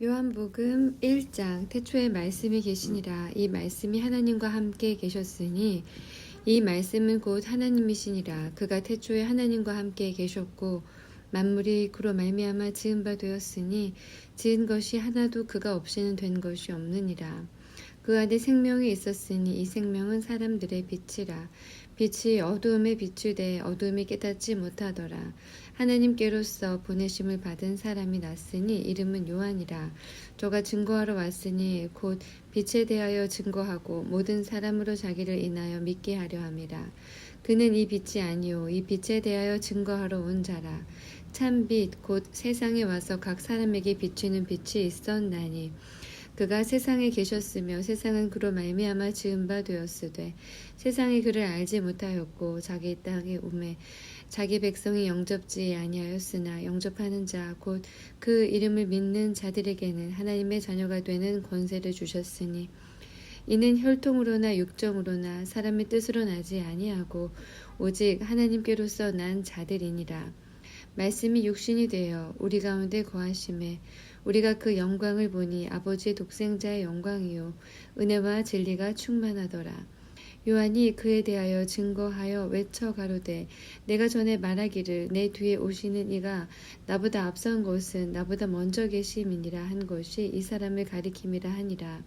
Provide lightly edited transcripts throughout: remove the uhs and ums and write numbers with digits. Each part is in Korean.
요한복음 1장 태초에 말씀이 계시니라. 이 말씀이 하나님과 함께 계셨으니 이 말씀은 곧 하나님이시니라. 그가 태초에 하나님과 함께 계셨고 만물이 그로 말미암아 지은 바 되었으니 지은 것이 하나도 그가 없이는 된 것이 없느니라. 그 안에 생명이 있었으니 이 생명은 사람들의 빛이라. 빛이 어두움에 비추되 어두움이 깨닫지 못하더라. 하나님께로서 보내심을 받은 사람이 났으니 이름은 요한이라. 저가 증거하러 왔으니 곧 빛에 대하여 증거하고 모든 사람으로 자기를 인하여 믿게 하려 함이라. 그는 이 빛이 아니요 이 빛에 대하여 증거하러 온 자라. 참 빛 곧 세상에 와서 각 사람에게 비추는 빛이 있었나니 그가 세상에 계셨으며 세상은 그로 말미암아 지은 바 되었으되 세상이 그를 알지 못하였고 자기 땅에 오매 자기 백성이 영접지 아니하였으나 영접하는 자 곧 그 이름을 믿는 자들에게는 하나님의 자녀가 되는 권세를 주셨으니 이는 혈통으로나 육정으로나 사람의 뜻으로 나지 아니하고 오직 하나님께로서 난 자들이니라. 말씀이 육신이 되어 우리 가운데 거하심에 우리가 그 영광을 보니 아버지의 독생자의 영광이요 은혜와 진리가 충만하더라. 요한이 그에 대하여 증거하여 외쳐 가로되 내가 전에 말하기를 내 뒤에 오시는 이가 나보다 앞선 것은 나보다 먼저 계심이니라 한 것이 이 사람을 가리킴이라 하니라.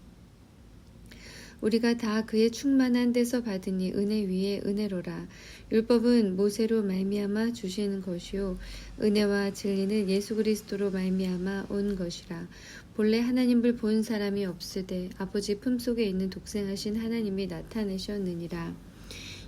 우리가 다 그의 충만한 데서 받으니 은혜 위에 은혜로라. 율법은 모세로 말미암아 주시는 것이요 은혜와 진리는 예수 그리스도로 말미암아 온 것이라. 본래 하나님을 본 사람이 없으되 아버지 품속에 있는 독생하신 하나님이 나타내셨느니라.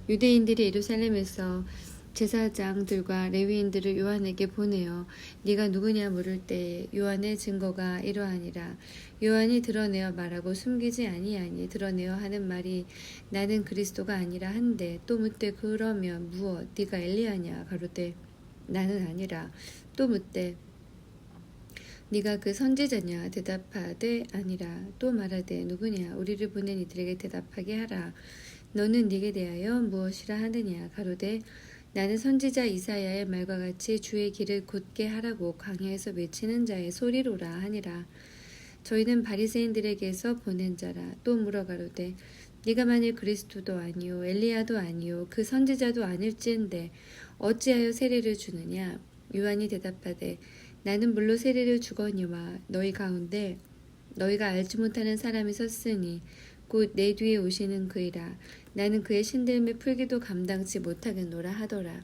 유대인들이 예루살렘에서 제사장들과 레위인들을 요한에게 보내어 네가 누구냐 물을 때에 요한의 증거가 이러하니라. 요한이 드러내어 말하고 숨기지 아니하니 드러내어 하는 말이 나는 그리스도가 아니라 한데 또 묻되 그러면 무엇 네가 엘리야냐 가로되 나는 아니라 또 묻되 네가 그 선지자냐 대답하되 아니라 또 말하되 누구냐 우리를 보낸 이들에게 대답하게 하라. 너는 네게 대하여 무엇이라 하느냐 가로되 나는 선지자 이사야의 말과 같이 주의 길을 곧게 하라고 광야에서 외치는 자의 소리로라 하니라. 저희는 바리새인들에게서 보낸 자라. 또 물어가로되 네가 만일 그리스도도 아니요 엘리야도 아니요 그 선지자도 아닐지인데 어찌하여 세례를 주느냐. 요한이 대답하되 나는 물로 세례를 주거니와 너희 가운데 너희가 알지 못하는 사람이 섰으니 곧 내 뒤에 오시는 그이라. 나는 그의 신들매 풀기도 감당치 못하겠노라 하더라.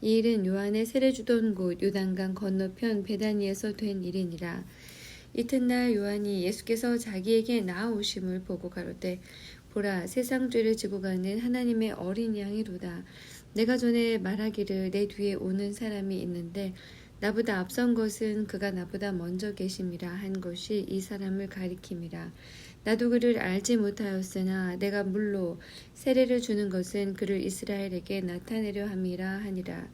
이 일은 요한의 세례 주던 곳 요단강 건너편 베다니에서 된 일이니라. 이튿날 요한이 예수께서 자기에게 나아오심을 보고 가로되 보라 세상 죄를 지고 가는 하나님의 어린 양이로다. 내가 전에 말하기를 내 뒤에 오는 사람이 있는데 나보다 앞선 것은 그가 나보다 먼저 계심이라 한 것이 이 사람을 가리킴이라. 나도 그를 알지 못하였으나 내가 물로 세례를 주는 것은 그를 이스라엘에게 나타내려 함이라 하니라.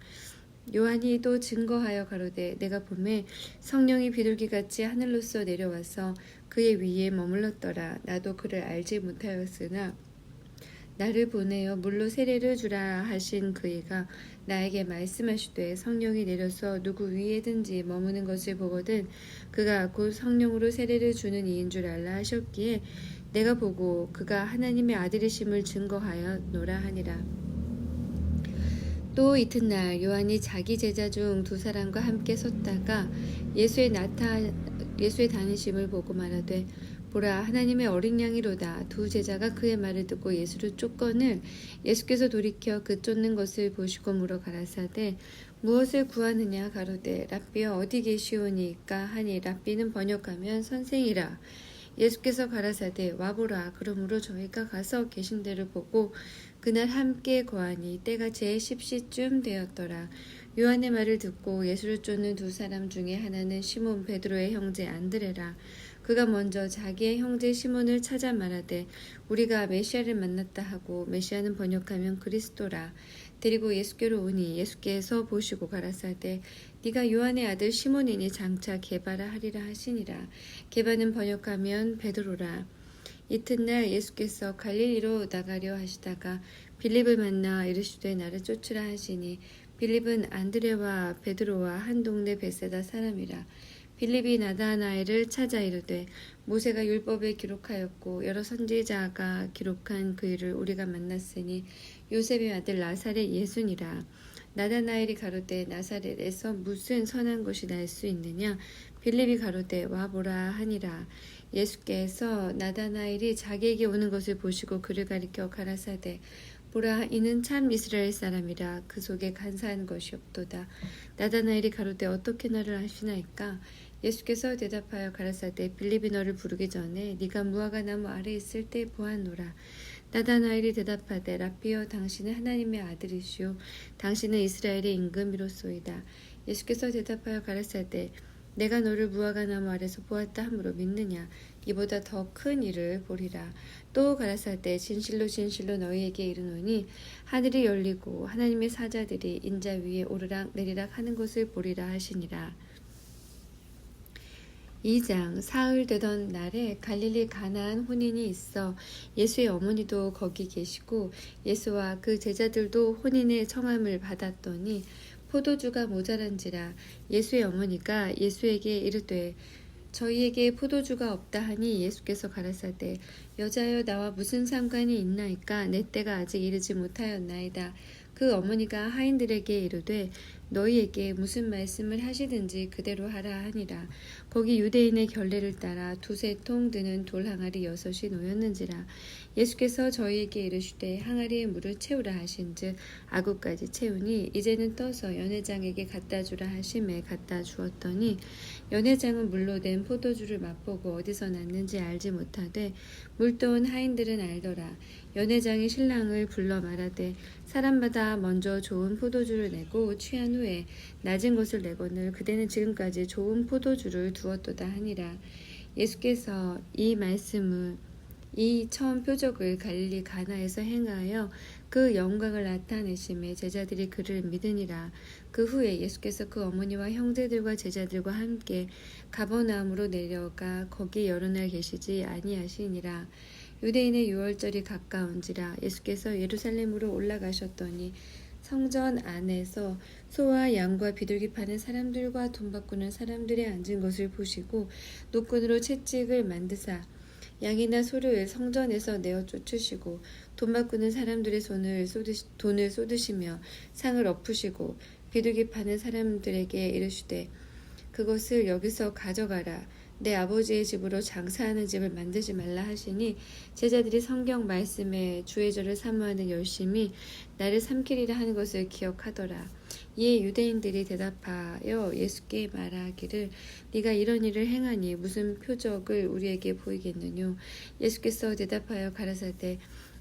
요한이 또 증거하여 가로되 내가 보매 성령이 비둘기같이 하늘로서 내려와서 그의 위에 머물렀더라. 나도 그를 알지 못하였으나 나를 보내어 물로 세례를 주라 하신 그이가 나에게 말씀하시되 성령이 내려서 누구 위에든지 머무는 것을 보거든 그가 곧 성령으로 세례를 주는 이인 줄 알라 하셨기에 내가 보고 그가 하나님의 아들이심을 증거하였노라 하니라. 또 이튿날 요한이 자기 제자 중 두 사람과 함께 섰다가 예수의 다니심을 보고 말하되 보라 하나님의 어린 양이로다. 두 제자가 그의 말을 듣고 예수를 쫓거늘 예수께서 돌이켜 그 쫓는 것을 보시고 물어 가라사대 무엇을 구하느냐 가로되 랍비여 어디 계시오니까 하니 랍비는 번역하면 선생이라. 예수께서 가라사대 와보라. 그러므로 저희가 가서 계신 데를 보고 그날 함께 거하니 때가 제10시쯤 되었더라. 요한의 말을 듣고 예수를 쫓는 두 사람 중에 하나는 시몬 베드로의 형제 안드레라. 그가 먼저 자기의 형제 시몬을 찾아 말하되 우리가 메시아를 만났다 하고 메시아는 번역하면 그리스도라. 데리고 예수께로 오니 예수께서 보시고 가라사대 네가 요한의 아들 시몬이니 장차 게바라 하리라 하시니라. 게바는 번역하면 베드로라. 이튿날 예수께서 갈릴리로 나가려 하시다가 빌립을 만나 이르시되 나를 쫓으라 하시니 빌립은 안드레와 베드로와 한 동네 베세다 사람이라. 빌립이 나다나엘을 찾아 이르되 모세가 율법에 기록하였고 여러 선지자가 기록한 그 일을 우리가 만났으니 요셉의 아들 나사렛 예수니라. 나다나엘이 가로되 나사렛에서 무슨 선한 것이 날 수 있느냐. 빌립이 가로되 와보라 하니라. 예수께서 나다나엘이 자기에게 오는 것을 보시고 그를 가리켜 가라사대 보라 이는 참 이스라엘 사람이라 그 속에 간사한 것이 없도다. 나다나엘이 가로되 어떻게 나를 아시나이까. 예수께서 대답하여 가라사대 빌립이 너를 부르기 전에 네가 무화과 나무 아래 있을 때 보았노라. 나다나엘이 대답하되 라삐여 당신은 하나님의 아들이시오 당신은 이스라엘의 임금이로소이다. 예수께서 대답하여 가라사대 내가 너를 무화과 나무 아래서 보았다 함으로 믿느냐. 이보다 더 큰 일을 보리라. 또 가라사대 진실로 진실로 너희에게 이르노니 하늘이 열리고 하나님의 사자들이 인자 위에 오르락 내리락 하는 것을 보리라 하시니라. 2장 사흘 되던 날에 갈릴리 가나안 혼인이 있어 예수의 어머니도 거기 계시고 예수와 그 제자들도 혼인의 청함을 받았더니 포도주가 모자란지라. 예수의 어머니가 예수에게 이르되 저희에게 포도주가 없다 하니 예수께서 가라사대 여자여 나와 무슨 상관이 있나이까. 내 때가 아직 이르지 못하였나이다. 그 어머니가 하인들에게 이르되 너희에게 무슨 말씀을 하시든지 그대로 하라 하니라. 거기 유대인의 결례를 따라 두세 통 드는 돌 항아리 6이 놓였는지라. 예수께서 저희에게 이르시되 항아리에 물을 채우라 하신즉 아구까지 채우니 이제는 떠서 연회장에게 갖다 주라 하심에 갖다 주었더니 연회장은 물로 된 포도주를 맛보고 어디서 났는지 알지 못하되 물떠온 하인들은 알더라. 연회장이 신랑을 불러 말하되 사람마다 먼저 좋은 포도주를 내고 취한 후에 낮은 것을 내거늘 그대는 지금까지 좋은 포도주를 두었도다 하니라. 예수께서 이 말씀을 이 처음 표적을 갈릴리 가나에서 행하여 그 영광을 나타내심에 제자들이 그를 믿으니라. 그 후에 예수께서 그 어머니와 형제들과 제자들과 함께 가버나움으로 내려가 거기 여러 날 계시지 아니하시니라. 유대인의 유월절이 가까운지라. 예수께서 예루살렘으로 올라가셨더니 성전 안에서 소와 양과 비둘기 파는 사람들과 돈 바꾸는 사람들이 앉은 것을 보시고 노끈으로 채찍을 만드사 양이나 소를 성전에서 내어 쫓으시고 돈 바꾸는 사람들의 돈을 쏟으시며 상을 엎으시고 비둘기 파는 사람들에게 이르시되 그것을 여기서 가져가라. 내 아버지의 집으로 장사하는 집을 만들지 말라 하시니 제자들이 성경 말씀에 주의 절을 사모하는 열심히 나를 삼키리라 하는 것을 기억하더라. 이에 유대인들이 대답하여 예수께 말하기를 네가 이런 일을 행하니 무슨 표적을 우리에게 보이겠느뇨. 예수께서 대답하여 가라사대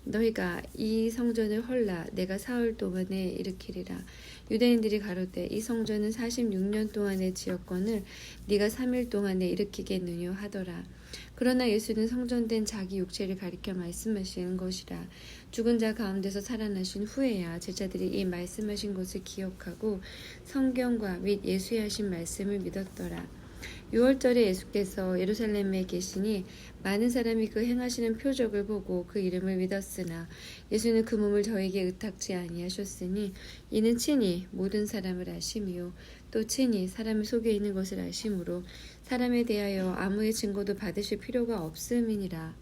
너희가 이 성전을 헐라 내가 사흘 동안에 일으키리라. 유대인들이 가로되 이 성전은 46년 동안에 지었거늘 네가 3일 동안에 일으키겠느뇨 하더라. 그러나 예수는 성전된 자기 육체를 가리켜 말씀하시는 것이라. 죽은 자 가운데서 살아나신 후에야 제자들이 이 말씀하신 것을 기억하고 성경과 및 예수의 하신 말씀을 믿었더라. 6월절에 예수께서 예루살렘에 계시니 많은 사람이 그 행하시는 표적을 보고 그 이름을 믿었으나 예수는 그 몸을 저에게 의탁지 아니하셨으니 이는 친히 모든 사람을 아심이요 또 친히 사람의 속에 있는 것을 아심으로 사람에 대하여 아무의 증거도 받으실 필요가 없음이니라.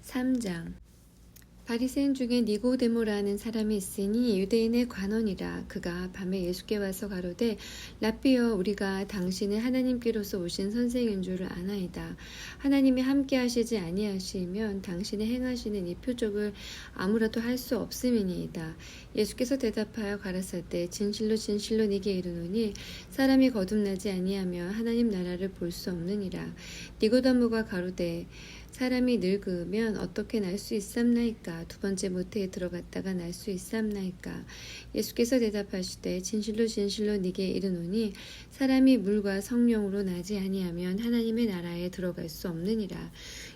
3장 바리새인 중에 니고데모라는 사람이 있으니 유대인의 관원이라. 그가 밤에 예수께 와서 가로되 라삐여 우리가 당신은 하나님께로서 오신 선생인 줄을 아나이다. 하나님이 함께 하시지 아니하시면 당신의 행하시는 이 표적을 아무라도 할 수 없음이니이다. 예수께서 대답하여 가라사대 진실로 진실로 네게 이르노니 사람이 거듭나지 아니하면 하나님 나라를 볼 수 없느니라. 니고데모가 가로되 사람이 늙으면 어떻게 날 수 있삼나이까. 두 번째 모태에 들어갔다가 날 수 있삼나이까. 예수께서 대답하시되 진실로 진실로 네게 이르노니 사람이 물과 성령으로 나지 아니하면 하나님의 나라에 들어갈 수 없느니라.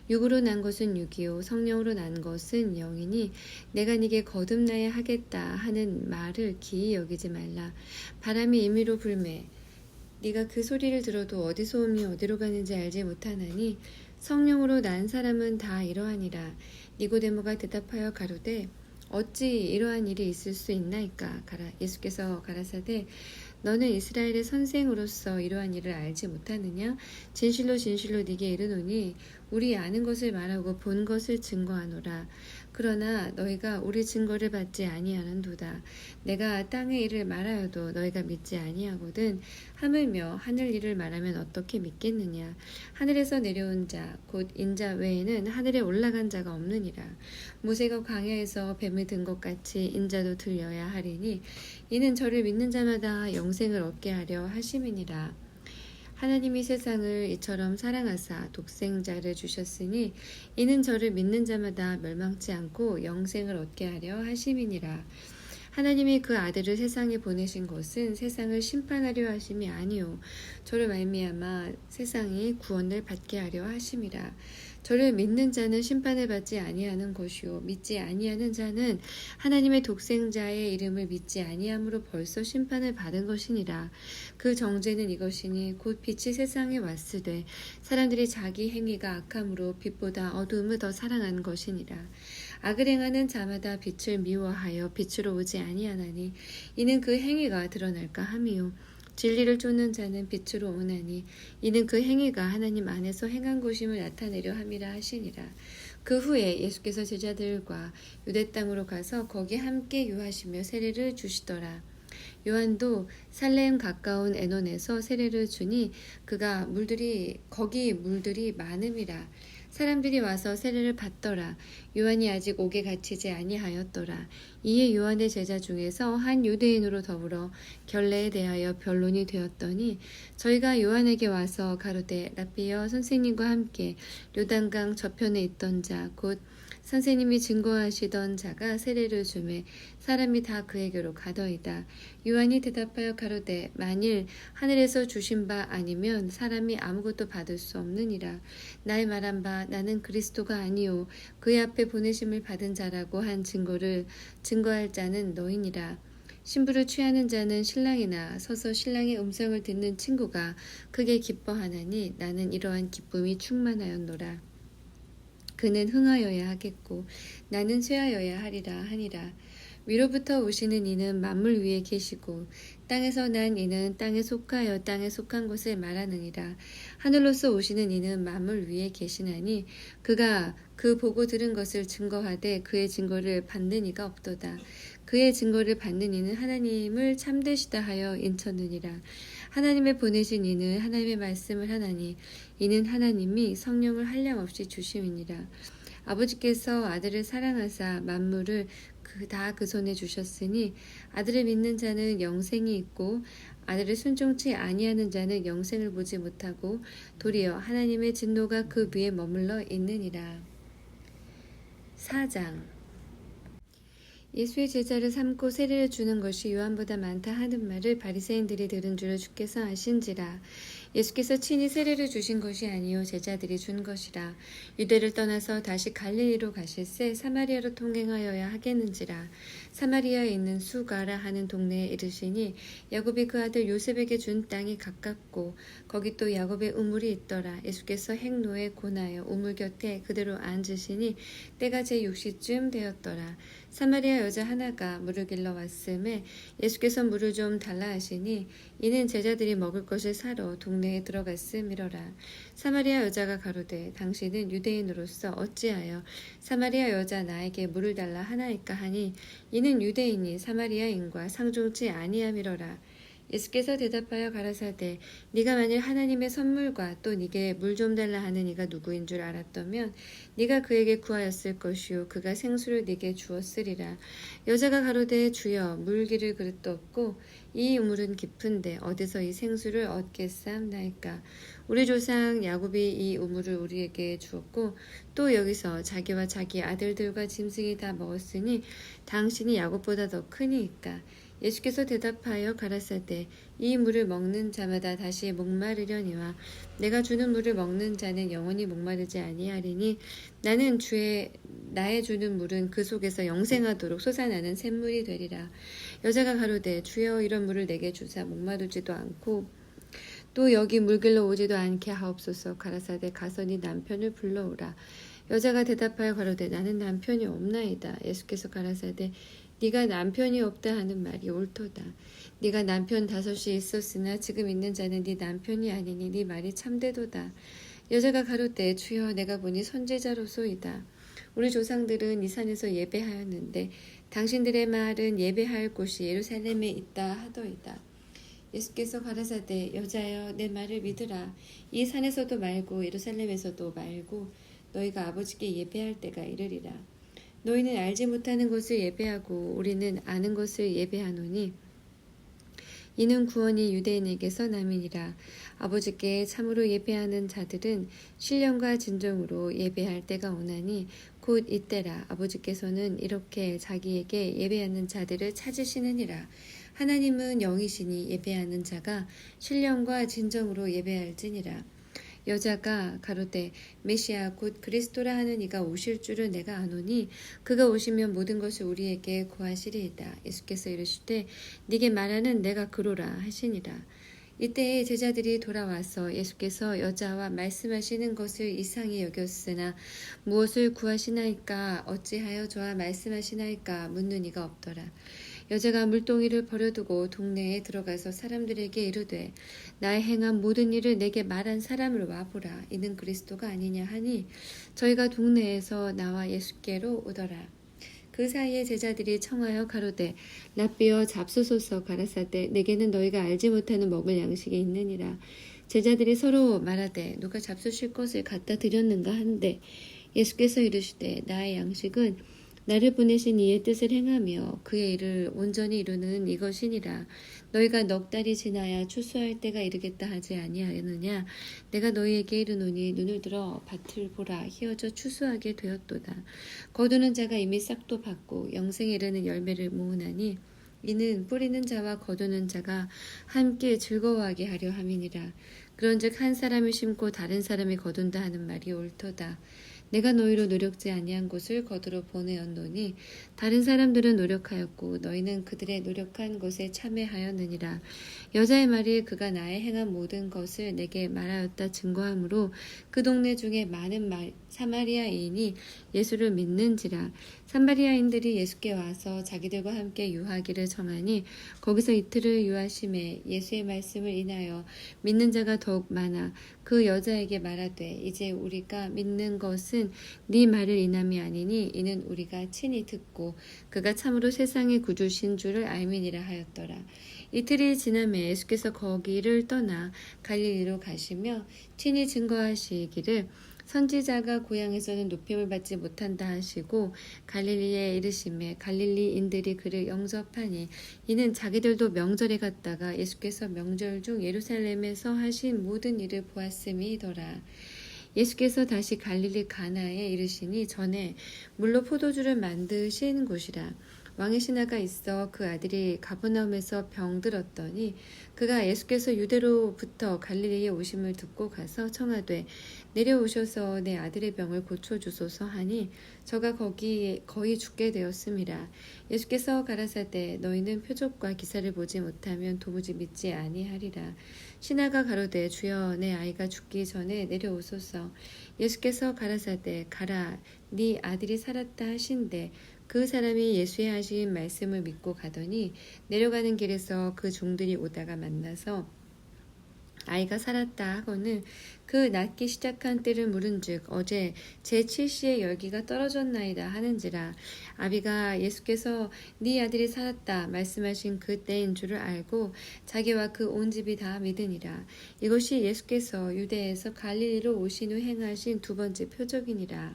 육으로 난 것은 육이요 성령으로 난 것은 영이니 내가 네게 거듭나야 하겠다 하는 말을 기이 여기지 말라. 바람이 임의로 불매 네가 그 소리를 들어도 어디서 오며 어디로 가는지 알지 못하나니 성령으로 난 사람은 다 이러하니라. 니고데모가 대답하여 가로되 어찌 이러한 일이 있을 수 있나이까. 예수께서 가라사대 너는 이스라엘의 선생으로서 이러한 일을 알지 못하느냐? 진실로 진실로 네게 이르노니 우리 아는 것을 말하고 본 것을 증거하노라. 그러나 너희가 우리 증거를 받지 아니하는도다. 내가 땅의 일을 말하여도 너희가 믿지 아니하거든. 하물며 하늘 일을 말하면 어떻게 믿겠느냐? 하늘에서 내려온 자, 곧 인자 외에는 하늘에 올라간 자가 없느니라. 모세가 광야에서 뱀을 든 것 같이 인자도 들려야 하리니 이는 저를 믿는 자마다 영생을 얻게 하려 하심이니라. 하나님이 세상을 이처럼 사랑하사 독생자를 주셨으니 이는 저를 믿는 자마다 멸망치 않고 영생을 얻게 하려 하심이니라. 하나님이 그 아들을 세상에 보내신 것은 세상을 심판하려 하심이 아니요 저를 말미암아 세상이 구원을 받게 하려 하심이라. 저를 믿는 자는 심판을 받지 아니하는 것이요 믿지 아니하는 자는 하나님의 독생자의 이름을 믿지 아니함으로 벌써 심판을 받은 것이니라. 그 정죄는 이것이니 곧 빛이 세상에 왔으되 사람들이 자기 행위가 악함으로 빛보다 어두움을 더 사랑한 것이니라. 악을 행하는 자마다 빛을 미워하여 빛으로 오지 아니하나니 이는 그 행위가 드러날까 함이요 진리를 쫓는 자는 빛으로 오나니 이는 그 행위가 하나님 안에서 행한 것임을 나타내려 함이라 하시니라. 그 후에 예수께서 제자들과 유대 땅으로 가서 거기 함께 유하시며 세례를 주시더라. 요한도 살렘 가까운 에논에서 세례를 주니 거기 물들이 많음이라. 사람들이 와서 세례를 받더라. 요한이 아직 옥에 갇히지 아니하였더라. 이에 요한의 제자 중에서 한 유대인으로 더불어 결례에 대하여 변론이 되었더니 저희가 요한에게 와서 가로되 라삐여 선생님과 함께 요단강 저편에 있던 자 곧 선생님이 증거하시던 자가 세례를 주매 사람이 다 그에게로 가더이다. 요한이 대답하여 가로되 만일 하늘에서 주신 바 아니면 사람이 아무것도 받을 수 없느니라. 나의 말한 바 나는 그리스도가 아니요 그의 앞에 보내심을 받은 자라고 한 증거를 증거할 자는 너희니라. 신부를 취하는 자는 신랑이나 서서 신랑의 음성을 듣는 친구가 크게 기뻐하나니 나는 이러한 기쁨이 충만하였노라. 그는 흥하여야 하겠고 나는 쇠하여야 하리라 하니라. 위로부터 오시는 이는 만물 위에 계시고 땅에서 난 이는 땅에 속하여 땅에 속한 것을 말하느니라. 하늘로서 오시는 이는 만물 위에 계시나니 그가 그 보고 들은 것을 증거하되 그의 증거를 받는 이가 없도다. 그의 증거를 받는 이는 하나님을 참되시다 하여 인쳤느니라. 하나님의 보내신 이는 하나님의 말씀을 하나니 이는 하나님이 성령을 한량없이 주심이니라. 아버지께서 아들을 사랑하사 만물을 다 그 손에 주셨으니 아들을 믿는 자는 영생이 있고 아들을 순종치 아니하는 자는 영생을 보지 못하고 도리어 하나님의 진노가 그 위에 머물러 있느니라. 4장 예수의 제자를 삼고 세례를 주는 것이 요한보다 많다 하는 말을 바리새인들이 들은 줄을 주께서 아신지라. 예수께서 친히 세례를 주신 것이 아니요 제자들이 준 것이라. 유대를 떠나서 다시 갈릴리로 가실새 사마리아로 통행하여야 하겠는지라. 사마리아에 있는 수가라 하는 동네에 이르시니 야곱이 그 아들 요셉에게 준 땅이 가깝고 거기 또 야곱의 우물이 있더라. 예수께서 행로에 고나여 우물 곁에 그대로 앉으시니 때가 제6시쯤 되었더라. 사마리아 여자 하나가 물을 길러 왔음에 예수께서 물을 좀 달라 하시니 이는 제자들이 먹을 것을 사러 동네에 들어갔음이러라. 사마리아 여자가 가로되 당신은 유대인으로서 어찌하여 사마리아 여자 나에게 물을 달라 하나이까 하니 이는 유대인이 사마리아인과 상종치 아니함이러라. 예수께서 대답하여 가라사대 네가 만일 하나님의 선물과 또 네게 물 좀 달라 하는 이가 누구인 줄 알았다면 네가 그에게 구하였을 것이요 그가 생수를 네게 주었으리라. 여자가 가로되 주여 물기를 그릇도 없고 이 우물은 깊은데 어디서 이 생수를 얻겠사옵나이까. 우리 조상 야곱이 이 우물을 우리에게 주었고 또 여기서 자기와 자기 아들들과 짐승이 다 먹었으니 당신이 야곱보다 더 크니이까. 예수께서 대답하여 가라사대 이 물을 먹는 자마다 다시 목마르려니와 내가 주는 물을 먹는 자는 영원히 목마르지 아니하리니 나의 주는 물은 그 속에서 영생하도록 솟아나는 샘물이 되리라. 여자가 가로되 주여 이런 물을 내게 주사 목마르지도 않고 또 여기 물 길러 오지도 않게 하옵소서. 가라사대 가서 네 남편을 불러오라. 여자가 대답하여 가로되 나는 남편이 없나이다. 예수께서 가라사대 네가 남편이 없다 하는 말이 옳도다. 네가 남편 5이 있었으나 지금 있는 자는 네 남편이 아니니 네 말이 참되도다. 여자가 가로되 주여 내가 보니 선지자로소이다. 우리 조상들은 이 산에서 예배하였는데 당신들의 말은 예배할 곳이 예루살렘에 있다 하더이다. 예수께서 가라사대 여자여 내 말을 믿으라. 이 산에서도 말고 예루살렘에서도 말고 너희가 아버지께 예배할 때가 이르리라. 너희는 알지 못하는 것을 예배하고 우리는 아는 것을 예배하노니 이는 구원이 유대인에게서 남이니라. 아버지께 참으로 예배하는 자들은 신령과 진정으로 예배할 때가 오나니 곧 이때라. 아버지께서는 이렇게 자기에게 예배하는 자들을 찾으시느니라. 하나님은 영이시니 예배하는 자가 신령과 진정으로 예배할지니라. 여자가 가로되 메시아 곧 그리스도라 하는 이가 오실 줄을 내가 아노니 그가 오시면 모든 것을 우리에게 고하시리이다. 예수께서 이르시되 네게 말하는 내가 그로라 하시니라. 이때에 제자들이 돌아와서 예수께서 여자와 말씀하시는 것을 이상히 여겼으나 무엇을 구하시나이까 어찌하여 저와 말씀하시나이까 묻는 이가 없더라. 여자가 물동이를 버려두고 동네에 들어가서 사람들에게 이르되 나의 행한 모든 일을 내게 말한 사람을 와보라. 이는 그리스도가 아니냐 하니 저희가 동네에서 나와 예수께로 오더라. 그 사이에 제자들이 청하여 가로되 랍비여 잡수소서. 가라사대 내게는 너희가 알지 못하는 먹을 양식이 있느니라. 제자들이 서로 말하되 누가 잡수실 것을 갖다 드렸는가 한데 예수께서 이르시되 나의 양식은 나를 보내신 이의 뜻을 행하며 그의 일을 온전히 이루는 이것이니라. 너희가 넉 달이 지나야 추수할 때가 이르겠다 하지 아니하느냐. 내가 너희에게 이르노니 눈을 들어 밭을 보라. 희어져 추수하게 되었도다. 거두는 자가 이미 싹도 받고 영생에 이르는 열매를 모으나니 이는 뿌리는 자와 거두는 자가 함께 즐거워하게 하려 함이니라. 그런즉 한 사람이 심고 다른 사람이 거둔다 하는 말이 옳도다. 내가 너희로 노력지 아니한 곳을 거두러 보내었노니 다른 사람들은 노력하였고 너희는 그들의 노력한 것에 참여하였느니라. 여자의 말이 그가 나의 행한 모든 것을 내게 말하였다 증거하므로 그 동네 중에 많은 사마리아인이 예수를 믿는지라. 사마리아인들이 예수께 와서 자기들과 함께 유하기를 정하니 거기서 이틀을 유하심에 예수의 말씀을 인하여 믿는 자가 더욱 많아 그 여자에게 말하되 이제 우리가 믿는 것은 네 말을 인함이 아니니 이는 우리가 친히 듣고 그가 참으로 세상의 구주신 줄을 알미니라 하였더라. 이틀이 지나매 예수께서 거기를 떠나 갈릴리로 가시며 친히 증거하시기를 선지자가 고향에서는 높임을 받지 못한다 하시고 갈릴리에 이르시매 갈릴리인들이 그를 영접하니 이는 자기들도 명절에 갔다가 예수께서 명절 중 예루살렘에서 하신 모든 일을 보았음이더라. 예수께서 다시 갈릴리 가나에 이르시니 전에 물로 포도주를 만드신 곳이라. 왕의 신하가 있어 그 아들이 가버나움에서 병들었더니 그가 예수께서 유대로부터 갈릴리에 오심을 듣고 가서 청하되 내려오셔서 내 아들의 병을 고쳐주소서 하니 저가 거기 거의 죽게 되었음이라. 예수께서 가라사대 너희는 표적과 기사를 보지 못하면 도무지 믿지 아니하리라. 신하가 가로되 주여 내 아이가 죽기 전에 내려오소서. 예수께서 가라사대 가라 네 아들이 살았다 하신대 그 사람이 예수의 하신 말씀을 믿고 가더니 내려가는 길에서 그 종들이 오다가 만나서 아이가 살았다 하고는 그 낫기 시작한 때를 물은즉 어제 제7시에 열기가 떨어졌나이다 하는지라. 아비가 예수께서 네 아들이 살았다 말씀하신 그 때인 줄을 알고 자기와 그 온 집이 다 믿으니라. 이것이 예수께서 유대에서 갈릴리로 오신 후 행하신 두 번째 표적이니라.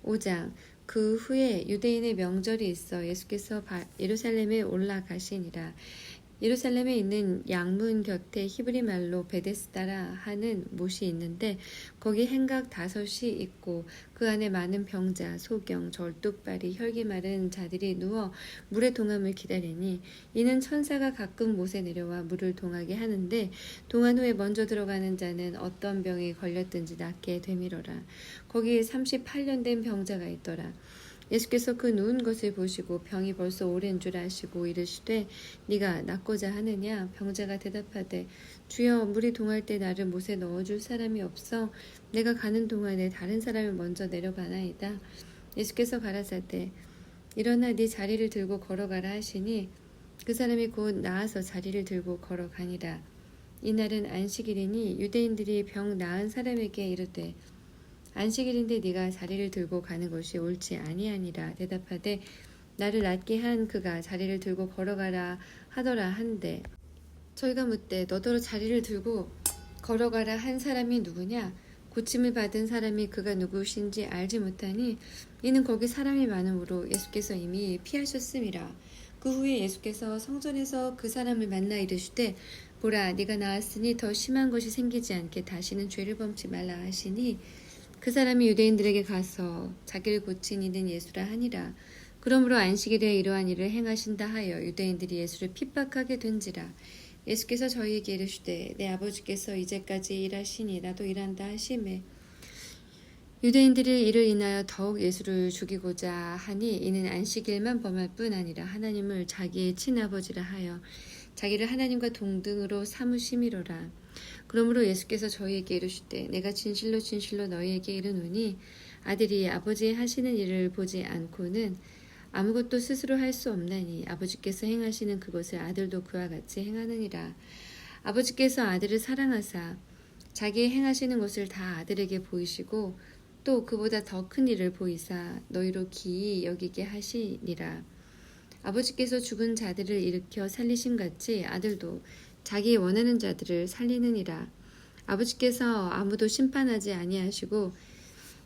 5장 그 후에 유대인의 명절이 있어 예수께서 예루살렘에 올라가시니라. 예루살렘에 있는 양문 곁에 히브리 말로 베데스다라 하는 못이 있는데 거기 행각 5이 있고 그 안에 많은 병자, 소경, 절뚝발이, 혈기 마른 자들이 누워 물의 동함을 기다리니 이는 천사가 가끔 못에 내려와 물을 동하게 하는데 동한 후에 먼저 들어가는 자는 어떤 병이 걸렸든지 낫게 되미러라. 거기 38년 된 병자가 있더라. 예수께서 그 누운 것을 보시고 병이 벌써 오랜 줄 아시고 이르시되 네가 낫고자 하느냐. 병자가 대답하되 주여 물이 동할 때 나를 못에 넣어줄 사람이 없어 내가 가는 동안에 다른 사람이 먼저 내려가나이다. 예수께서 가라사대 일어나 네 자리를 들고 걸어가라 하시니 그 사람이 곧 나아서 자리를 들고 걸어가니라. 이날은 안식일이니 유대인들이 병 나은 사람에게 이르되 안식일인데 네가 자리를 들고 가는 것이 옳지 아니하니라. 대답하되 나를 낫게 한 그가 자리를 들고 걸어가라 하더라 한데 저희가 묻되 너더러 자리를 들고 걸어가라 한 사람이 누구냐? 고침을 받은 사람이 그가 누구신지 알지 못하니 이는 거기 사람이 많으므로 예수께서 이미 피하셨음이라. 그 후에 예수께서 성전에서 그 사람을 만나 이르시되 보라 네가 나았으니 더 심한 것이 생기지 않게 다시는 죄를 범치 말라 하시니 그 사람이 유대인들에게 가서 자기를 고친 이는 예수라 하니라. 그러므로 안식일에 이러한 일을 행하신다 하여 유대인들이 예수를 핍박하게 된지라. 예수께서 저희에게 이르시되 내 아버지께서 이제까지 일하시니 나도 일한다 하시매 유대인들이 이를 인하여 더욱 예수를 죽이고자 하니 이는 안식일만 범할 뿐 아니라 하나님을 자기의 친아버지라 하여 자기를 하나님과 동등으로 삼으심이로라. 그러므로 예수께서 저희에게 이르시되 내가 진실로 진실로 너희에게 이르노니 아들이 아버지의 하시는 일을 보지 않고는 아무것도 스스로 할 수 없나니 아버지께서 행하시는 그것을 아들도 그와 같이 행하느니라. 아버지께서 아들을 사랑하사 자기의 행하시는 것을 다 아들에게 보이시고 또 그보다 더 큰 일을 보이사 너희로 기이 여기게 하시니라. 아버지께서 죽은 자들을 일으켜 살리심 같이 아들도 자기 원하는 자들을 살리느니라. 아버지께서 아무도 심판하지 아니하시고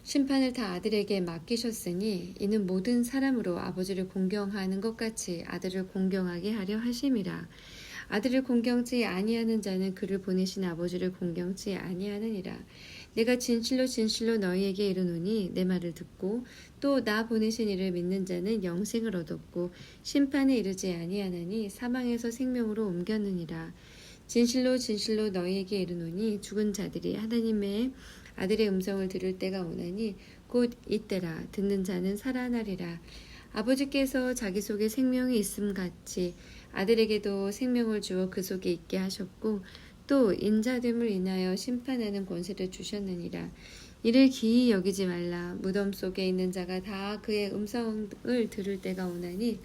심판을 다 아들에게 맡기셨으니 이는 모든 사람으로 아버지를 공경하는 것 같이 아들을 공경하게 하려 하심이라. 아들을 공경치 아니하는 자는 그를 보내신 아버지를 공경치 아니하느니라. 내가 진실로 진실로 너희에게 이르노니 내 말을 듣고 또 나 보내신 이를 믿는 자는 영생을 얻었고 심판에 이르지 아니하나니 사망에서 생명으로 옮겼느니라. 진실로 진실로 너희에게 이르노니 죽은 자들이 하나님의 아들의 음성을 들을 때가 오나니 곧 이때라. 듣는 자는 살아나리라. 아버지께서 자기 속에 생명이 있음 같이 아들에게도 생명을 주어 그 속에 있게 하셨고 또 인자됨을 인하여 심판하는 권세를 주셨느니라. 이를 기이 여기지 말라. 무덤 속에 있는 자가 다 그의 음성을 들을 때가 오나니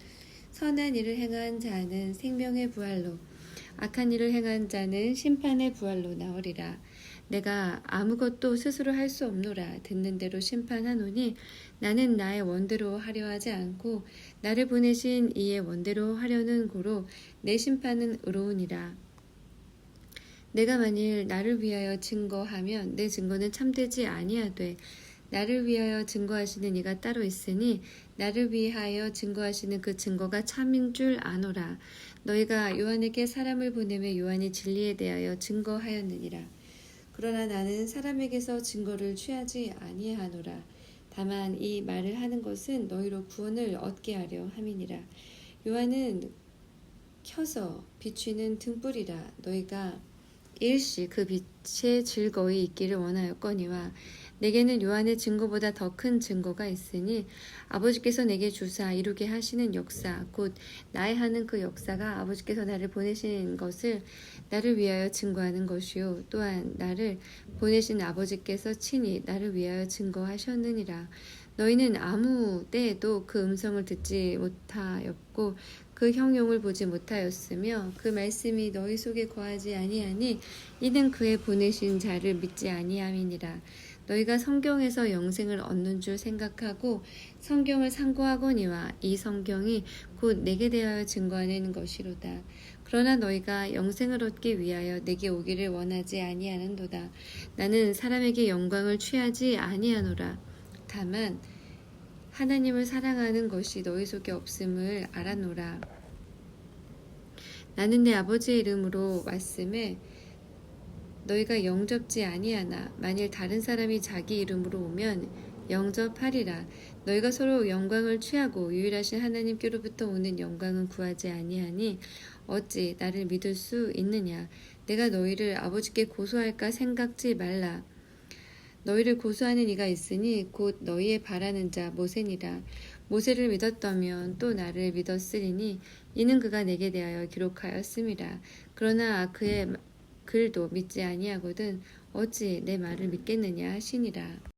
선한 일을 행한 자는 생명의 부활로 악한 일을 행한 자는 심판의 부활로 나으리라. 내가 아무것도 스스로 할 수 없노라. 듣는 대로 심판하노니 나는 나의 원대로 하려 하지 않고 나를 보내신 이의 원대로 하려는 고로 내 심판은 의로우니라. 내가 만일 나를 위하여 증거하면 내 증거는 참되지 아니하되 나를 위하여 증거하시는 이가 따로 있으니 나를 위하여 증거하시는 그 증거가 참인 줄 아노라. 너희가 요한에게 사람을 보내며 요한이 진리에 대하여 증거하였느니라. 그러나 나는 사람에게서 증거를 취하지 아니하노라. 다만 이 말을 하는 것은 너희로 구원을 얻게 하려 함이니라. 요한은 켜서 비추는 등불이라. 너희가 일시 그 빛에 즐거이 있기를 원하였거니와 내게는 요한의 증거보다 더 큰 증거가 있으니 아버지께서 내게 주사 이루게 하시는 역사 곧 나의 하는 그 역사가 아버지께서 나를 보내신 것을 나를 위하여 증거하는 것이요 또한 나를 보내신 아버지께서 친히 나를 위하여 증거하셨느니라. 너희는 아무 때에도 그 음성을 듣지 못하였고 그 형용을 보지 못하였으며 그 말씀이 너희 속에 거하지 아니하니 이는 그의 보내신 자를 믿지 아니함이니라. 너희가 성경에서 영생을 얻는 줄 생각하고 성경을 상고하거니와 이 성경이 곧 내게 대하여 증거하는 것이로다. 그러나 너희가 영생을 얻기 위하여 내게 오기를 원하지 아니하는도다. 나는 사람에게 영광을 취하지 아니하노라. 다만 하나님을 사랑하는 것이 너희 속에 없음을 알아노라. 나는 내 아버지의 이름으로 왔음에 너희가 영접지 아니하나 만일 다른 사람이 자기 이름으로 오면 영접하리라. 너희가 서로 영광을 취하고 유일하신 하나님께로부터 오는 영광은 구하지 아니하니 어찌 나를 믿을 수 있느냐. 내가 너희를 아버지께 고소할까 생각지 말라. 너희를 고소하는 이가 있으니 곧 너희의 바라는 자 모세니라. 모세를 믿었다면 또 나를 믿었으리니 이는 그가 내게 대하여 기록하였음이라. 그러나 그의 글도 믿지 아니하거든 어찌 내 말을 믿겠느냐 하시니라.